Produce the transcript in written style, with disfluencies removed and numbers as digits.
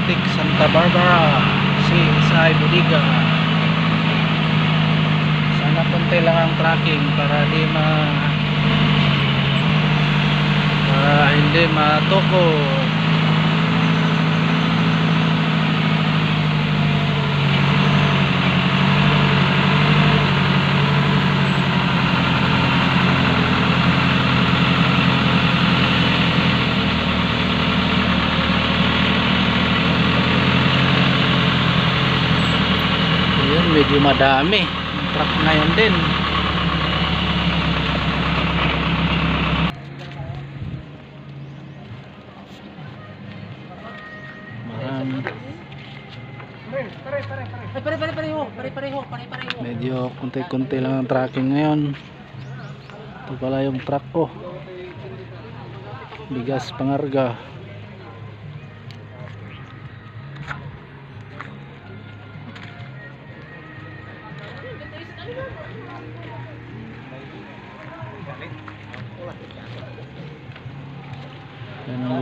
Automatic Santa Barbara CSI Bodega. Sana konti lang ang tracking para hindi matoko. Medyo madami yung truck ngayon din. Medyo konti-konti lang ang tracking ngayon. Ito pala yung truck ko, bigas pangarga. Yan ang